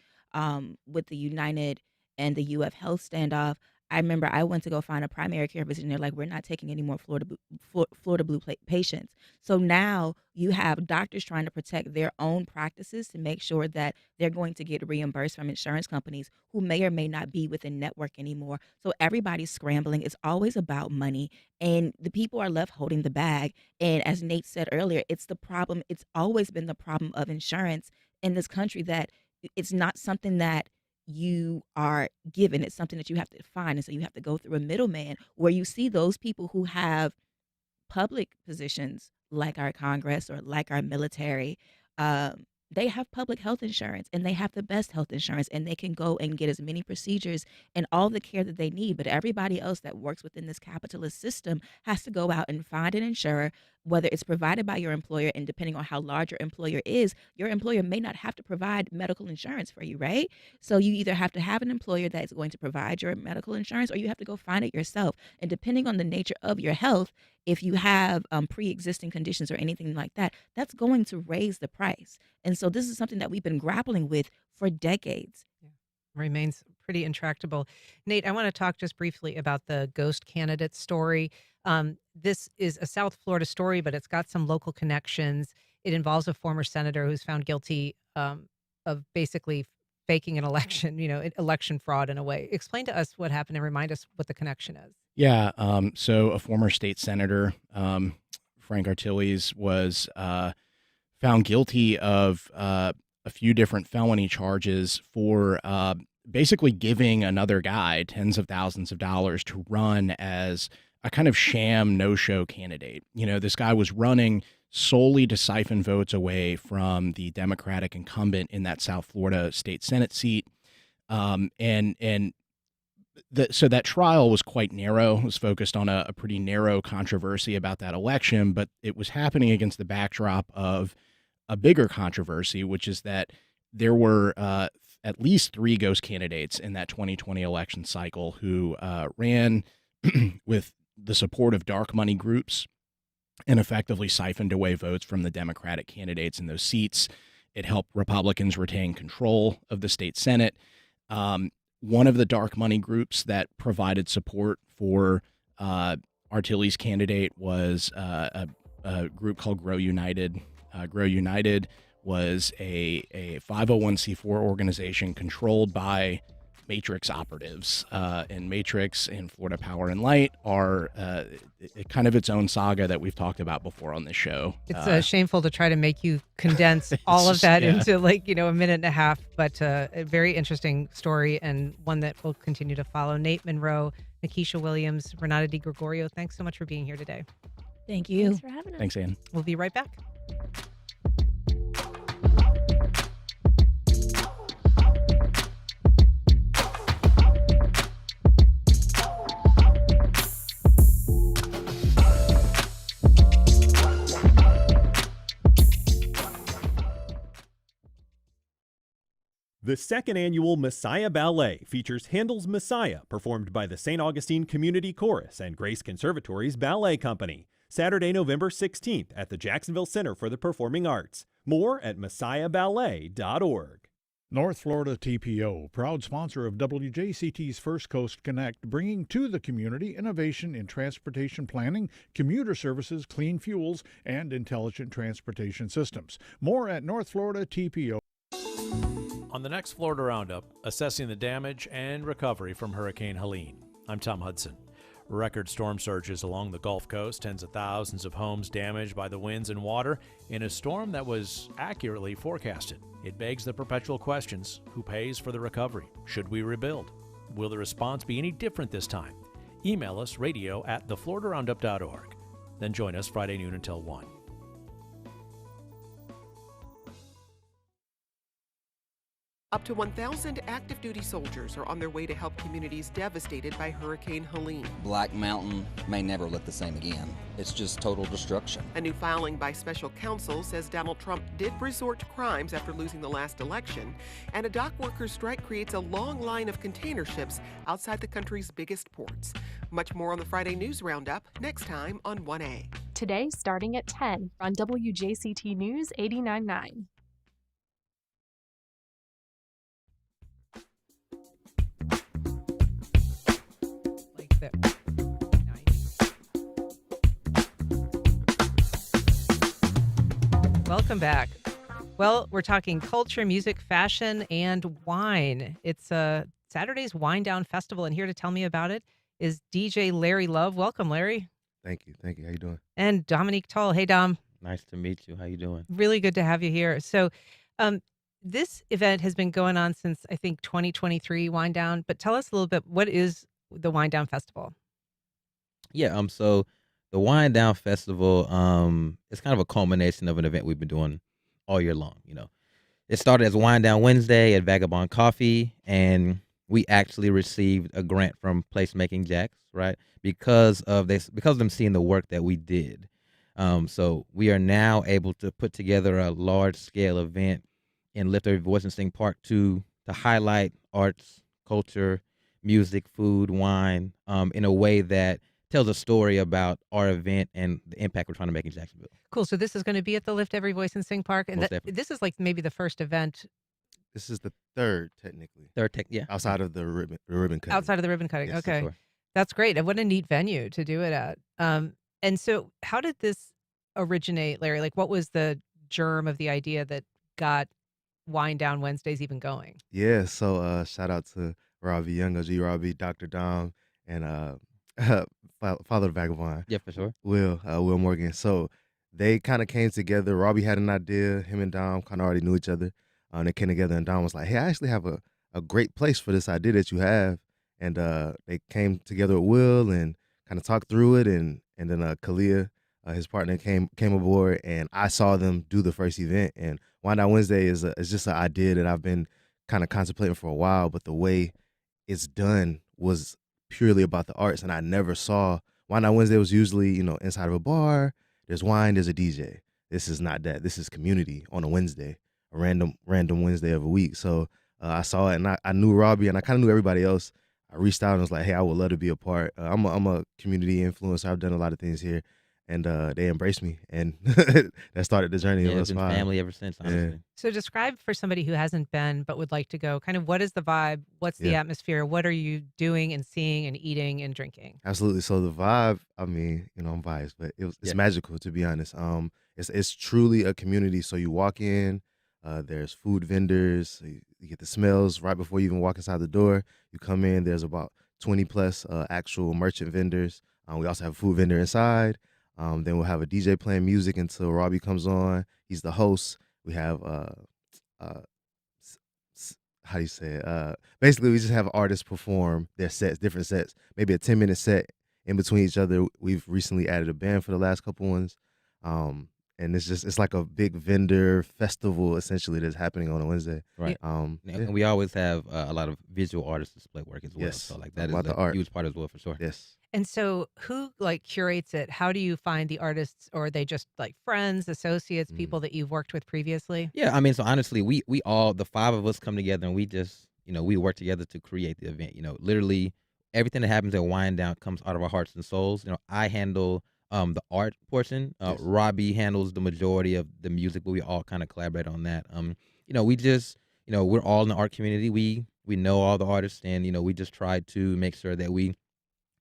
with the United and the UF Health standoff. I remember I went to go find a primary care physician. They're like, we're not taking any more Florida Blue patients. So now you have doctors trying to protect their own practices to make sure that they're going to get reimbursed from insurance companies who may or may not be within network anymore. So everybody's scrambling. It's always about money, and the people are left holding the bag. And as Nate said earlier, it's the problem. It's always been the problem of insurance in this country, that it's not something that you are given. It's something that you have to find. And so you have to go through a middleman, where you see those people who have public positions like our Congress or like our military. They have public health insurance, and they have the best health insurance, and they can go and get as many procedures and all the care that they need. But everybody else that works within this capitalist system has to go out and find an insurer, whether it's provided by your employer, and depending on how large your employer is, your employer may not have to provide medical insurance for you, right? So you either have to have an employer that's going to provide your medical insurance, or you have to go find it yourself. And depending on the nature of your health, if you have pre-existing conditions or anything like that, that's going to raise the price. And so this is something that we've been grappling with for decades. Remains pretty intractable. Nate, I want to talk just briefly about the ghost candidate story. This is a South Florida story, but it's got some local connections. It involves a former senator who's found guilty of basically faking an election, election fraud in a way. Explain to us what happened and remind us what the connection is. Yeah. So a former state senator, Frank Artilles, was found guilty of a few different felony charges for basically giving another guy tens of thousands of dollars to run as a kind of sham no-show candidate. This guy was running solely to siphon votes away from the Democratic incumbent in that South Florida state Senate seat. So that trial was quite narrow. It was focused on a pretty narrow controversy about that election, but it was happening against the backdrop of a bigger controversy, which is that there were at least 3 ghost candidates in that 2020 election cycle who ran with the support of dark money groups and effectively siphoned away votes from the Democratic candidates in those seats. It helped Republicans retain control of the state Senate. One of the dark money groups that provided support for Artilly's candidate was a group called Grow United. Grow United was a 501c4 organization controlled by Matrix operatives. And Matrix and Florida Power and Light are kind of its own saga that we've talked about before on this show. It's shameful to try to make you condense all of that into a minute and a half, but a very interesting story and one that we'll continue to follow. Nate Monroe, Nikisha Williams, Renata DiGregorio, thanks so much for being here today. Thank you. Thanks for having us. Thanks, Ann. We'll be right back. The second annual Messiah Ballet features Handel's Messiah, performed by the St. Augustine Community Chorus and Grace Conservatory's Ballet Company, Saturday, November 16th at the Jacksonville Center for the Performing Arts. More at messiahballet.org. North Florida TPO, proud sponsor of WJCT's First Coast Connect, bringing to the community innovation in transportation planning, commuter services, clean fuels, and intelligent transportation systems. More at North Florida TPO. On the next Florida Roundup, assessing the damage and recovery from Hurricane Helene. I'm Tom Hudson. Record storm surges along the Gulf Coast, tens of thousands of homes damaged by the winds and water in a storm that was accurately forecasted. It begs the perpetual questions: who pays for the recovery? Should we rebuild? Will the response be any different this time? Email us radio@thefloridaroundup.org. Then join us Friday noon until 1. Up to 1,000 active duty soldiers are on their way to help communities devastated by Hurricane Helene. Black Mountain may never look the same again. It's just total destruction. A new filing by special counsel says Donald Trump did resort to crimes after losing the last election, and a dock workers strike creates a long line of container ships outside the country's biggest ports. Much more on the Friday News Roundup next time on 1A. Today starting at 10 on WJCT News 89.9. Welcome back. Well, we're talking culture, music, fashion, and wine. It's Saturday's Wine Down Festival, and here to tell me about it is DJ Larry Love. Welcome, Larry. Thank you. Thank you. How you doing? And Dominique Toll. Hey, Dom. Nice to meet you. How you doing? Really good to have you here. So, this event has been going on since, I think, 2023, Wine Down. But tell us a little bit, what is the Wine Down Festival? Yeah, so the Wine Down Festival, it's kind of a culmination of an event we've been doing all year long. It started as Wine Down Wednesday at Vagabond Coffee, and we actually received a grant from Placemaking Jacks, right? Because of them seeing the work that we did. So we are now able to put together a large scale event in Lift Every Voice and Sing Park to highlight arts, culture, music, food, wine, in a way that tells a story about our event and the impact we're trying to make in Jacksonville. Cool. So this is going to be at the Lift Every Voice and Sing Park, and Most definitely. this is like maybe the first event. This is the third, technically. Yeah. Outside of the ribbon cutting. Outside of the ribbon cutting. Yes, Okay. sure. That's great. And what a neat venue to do it at. And so how did this originate, Larry? Like, what was the germ of the idea that got Wine Down Wednesdays even going? Yeah, so shout out to Robbie Young, OG Robbie, Dr. Dom, and Father of Vagabond. Yeah, for sure. Will Morgan. So they kind of came together. Robbie had an idea. Him and Dom kind of already knew each other. They came together, and Dom was like, hey, I actually have a great place for this idea that you have. And they came together with Will and kind of talked through it. And then Kalia, his partner, came aboard, and I saw them do the first event. And Wine Down Wednesday is just an idea that I've been kind of contemplating for a while, but the way it's done was purely about the arts, and I never saw Wine Down Wednesday was usually, inside of a bar. There's wine, there's a DJ. This is not that. This is community on a Wednesday, a random Wednesday of a week. So I saw it, and I knew Robbie, and I kind of knew everybody else. I reached out and was like, "Hey, I would love to be a part. I'm a community influencer. I've done a lot of things here." And they embraced me, and that started the journey of Yeah, us it's been 5. family ever since, Yeah. honestly. So describe for somebody who hasn't been but would like to go, kind of what is the vibe? What's the Yeah. atmosphere? What are you doing and seeing and eating and drinking? Absolutely. So the vibe, I mean, I'm biased, but it's Yeah. magical, to be honest. It's truly a community. So you walk in, there's food vendors, so you get the smells right before you even walk inside the door. You come in, there's about 20 plus actual merchant vendors. We also have a food vendor inside. Then we'll have a DJ playing music until Robbie comes on. He's the host. We have uh, how do you say it? Basically, we just have artists perform their sets, different sets, maybe a 10-minute set in between each other. We've recently added a band for the last couple ones. And it's like a big vendor festival essentially that's happening on a Wednesday. Right. Yeah. And we always have a lot of visual artist display work as well. Yes. So like that is About the a art. huge part as well for sure. Yes. And so who like curates it? How do you find the artists, or are they just like friends, associates, people that you've worked with previously? Yeah, I mean, so honestly, we all the 5 of us come together and we just, we work together to create the event. Literally everything that happens at Wind Down comes out of our hearts and souls. I handle the art portion. Yes. Robbie handles the majority of the music, but we all kind of collaborate on that. We just, we're all in the art community. We know all the artists, and we just try to make sure that we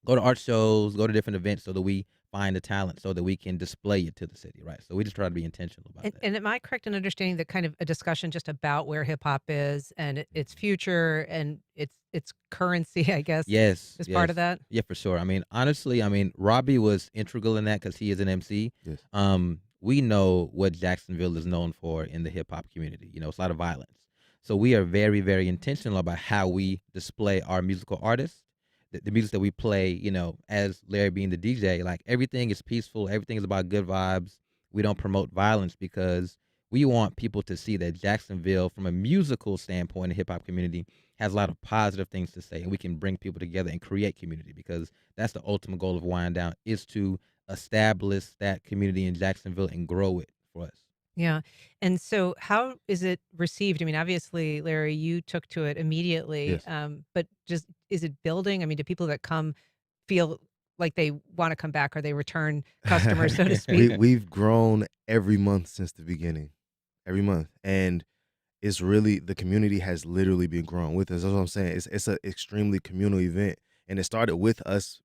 go to art shows, go to different events so that we find the talent so that we can display it to the city, right? So we just try to be intentional about that. And am I correct in understanding that kind of a discussion just about where hip hop is and its future and its currency, I guess, Yes, is part of yes. that? Yeah, for sure. I mean, honestly, Robbie was integral in that because he is an MC. Yes. We know what Jacksonville is known for in the hip hop community. It's a lot of violence. So we are very, very intentional about how we display our musical artists, the music that we play, as Larry being the DJ. Like, everything is peaceful. Everything is about good vibes. We don't promote violence because we want people to see that Jacksonville, from a musical standpoint, the hip hop community has a lot of positive things to say, and we can bring people together and create community, because that's the ultimate goal of Wind Down, is to establish that community in Jacksonville and grow it for us. Yeah. And so how is it received? I mean, obviously, Larry, you took to it immediately, Yes. but just is it building? I mean, do people that come feel like they want to come back? Are they return customers, so to speak? We've grown every month since the beginning, every month, and it's really, the community has literally been growing with us. That's what I'm saying. It's an extremely communal event, and it started with us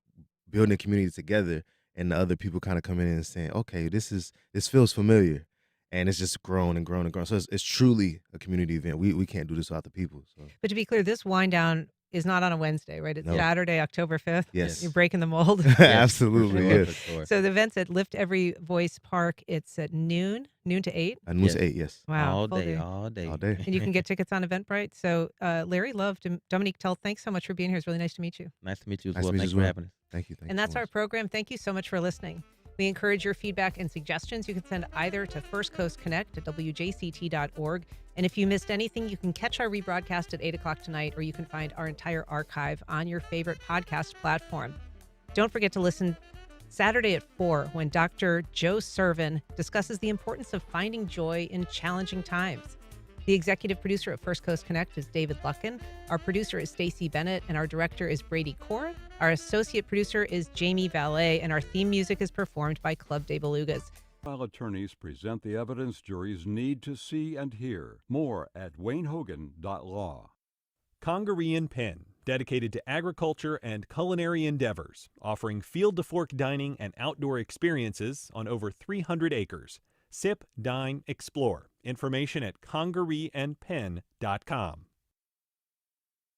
building community together, and the other people kind of coming in and saying, "Okay, this feels familiar." And it's just grown and grown and grown. So it's truly a community event. We can't do this without the people. So But to be clear, this wind down is not on a Wednesday, right? It's No. Saturday, October 5th. Yes. You're breaking the mold. Absolutely, For yes. sure. So the event's at Lift Every Voice Park. It's at noon to 8. Noon Yes. to 8, yes. Wow. All full day, all day. All day. And you can get tickets on Eventbrite. So Larry Love, Dominique Tell, thanks so much for being here. It's really nice to meet you. Nice to meet you as Nice well. to meet you Thanks as for well. having us. Thank you. And that's our program. Thank you so much for listening. We encourage your feedback and suggestions. You can send either to First Coast Connect at wjct.org. And if you missed anything, you can catch our rebroadcast at 8 o'clock tonight, or you can find our entire archive on your favorite podcast platform. Don't forget to listen Saturday at 4 when Dr. Joe Servin discusses the importance of finding joy in challenging times. The executive producer of First Coast Connect is David Luckin. Our producer is Stacey Bennett, and our director is Brady Cora. Our associate producer is Jamie Valet, and our theme music is performed by Club de Belugas. While attorneys present the evidence juries need to see and hear. More at waynehogan.law. Congaree & Pen, dedicated to agriculture and culinary endeavors, offering field-to-fork dining and outdoor experiences on over 300 acres. Sip, dine, explore. Information at congareeandpen.com.